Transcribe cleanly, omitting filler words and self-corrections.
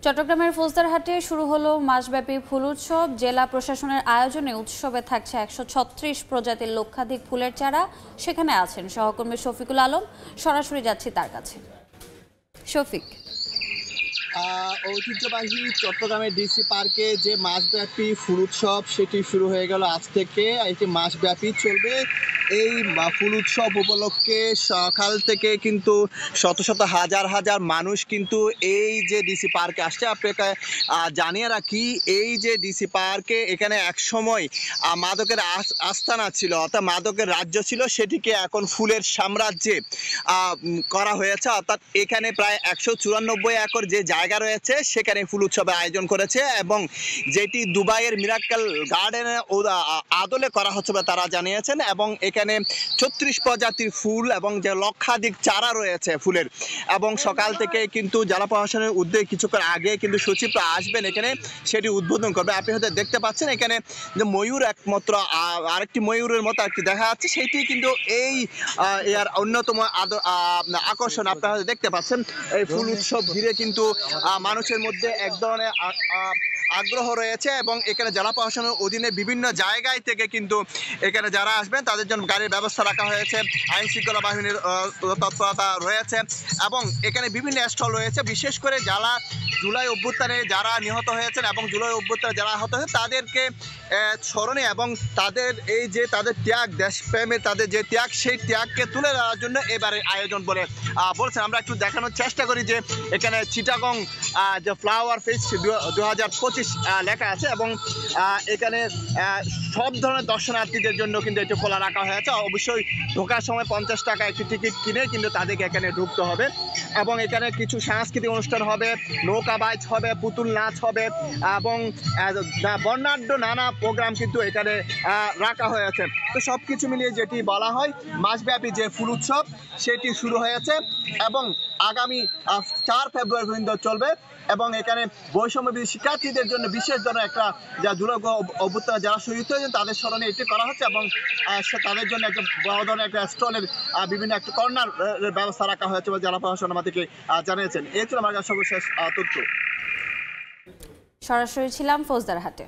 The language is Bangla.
চট্টগ্রামের ফৌজদারহাটে শুরু হলো মাসব্যাপী ফুল উৎসব। জেলা প্রশাসনের আয়োজনে উৎসবে থাকছে ১৩৬ প্রজাতির লক্ষাধিক ফুলের চারা। সেখানে আছেন সহকর্মী শফিকুল আলম। সরাসরি যাচ্ছি তার কাছে। শফিক, ঐতিহ্যবাহী চট্টগ্রামের ডিসি পার্কে যে মাসব্যাপী ফুল উৎসব সেটি শুরু হয়ে গেল আজ থেকে। এটি মাসব্যাপী চলবে। এই ফুল উৎসব উপলক্ষে সকাল থেকে কিন্তু শত শত হাজার হাজার মানুষ কিন্তু এই যে ডিসি পার্কে আসছে। আপনাকে জানিয়ে রাখি, এই যে ডিসি পার্কে এখানে এক সময় মাদকের আস্তানা ছিল, অর্থাৎ মাদকের রাজ্য ছিল, সেটিকে এখন ফুলের সাম্রাজ্যে করা হয়েছে। অর্থাৎ এখানে প্রায় ১৯৪ একর যে জায়গা রয়েছে সেখানে ফুল উৎসবের আয়োজন করেছে, এবং যেটি দুবাইয়ের মিরাক্কেল গার্ডেনের আদলে করা হচ্ছে বলে তারা জানিয়েছেন। এবং এখানে ৩৬ প্রজাতির ফুল এবং যে লক্ষাধিক চারা রয়েছে ফুলের, এবং সকাল থেকে কিন্তু জেলা প্রশাসনের উদ্যোগে কিছুক্ষণ আগে কিন্তু সচিবরা আসবেন এখানে, সেটি উদ্বোধন করবে। আপনি হয়তো দেখতে পাচ্ছেন এখানে যে ময়ূর, একমাত্র আরেকটি ময়ূরের মতো একটি দেখা যাচ্ছে, সেটি কিন্তু এই এর অন্যতম আকর্ষণ। আপনারা হয়তো দেখতে পাচ্ছেন এই ফুল উৎসব ঘিরে কিন্তু মানুষের মধ্যে এক ধরনের আগ্রহ রয়েছে, এবং এখানে জেলা প্রশাসনের অধীনে বিভিন্ন জায়গায় থেকে কিন্তু এখানে যারা আসবেন তাদের জন্য গাড়ির ব্যবস্থা রাখা হয়েছে, আইন শৃঙ্খলা বাহিনীর তৎপরতা রয়েছে, এবং এখানে বিভিন্ন স্টল রয়েছে। বিশেষ করে যারা জুলাই অভ্যুত্থানে যারা নিহত হয়েছেন এবং জুলাই অভ্যুত্থানে যারা আহত হয়েছে তাদেরকে স্মরণে এবং তাদের এই যে তাদের ত্যাগ, দেশপ্রেমের তাদের যে ত্যাগ, সেই ত্যাগকে তুলে দেওয়ার জন্য এবারে আয়োজন বলে বলছেন। আমরা একটু দেখানোর চেষ্টা করি যে এখানে চিটাগং যে ফ্লাওয়ার ফেস্ট 2025 লেখা আছে, এবং এখানে সব ধরনের দর্শনার্থীদের জন্য কিন্তু এটি খোলা রাখা হয়েছে। অবশ্যই ঢোকার সময় 50 টাকা একটি টিকিট কিনে কিন্তু তাদেরকে এখানে ঢুকতে হবে, এবং এখানে কিছু সাংস্কৃতিক অনুষ্ঠান হবে, নৌকা বাইচ হবে, পুতুল নাচ হবে, এবং বর্ণাঢ্য নানা প্রোগ্রাম কিন্তু এখানে রাখা হয়েছে। তো সব কিছু মিলিয়ে যেটি বলা হয় মাসব্যাপী যে ফুল উৎসব সেটি শুরু হয়েছে, এবং আগামী 4 ফেব্রুয়ারি পর্যন্ত চলবে। এবং এখানে বৈষম্য শিক্ষার্থীদের জন্য বিশেষ ধরনের একটা যা জুলাই অভ্যুত্থানে যারা শহীদ হয়েছেন তাদের স্মরণে এটি করা হচ্ছে, এবং তাদের জন্য একটা বড় ধরনের একটা স্টলের বিভিন্ন একটা কর্নার ব্যবস্থা রাখা হয়েছে বলে জেলা প্রশাসন আমাদেরকে জানিয়েছেন। এই ছিল আমার কাছে সর্বশেষ তথ্য। সরাসরি ছিলাম ফৌজদারহাটে।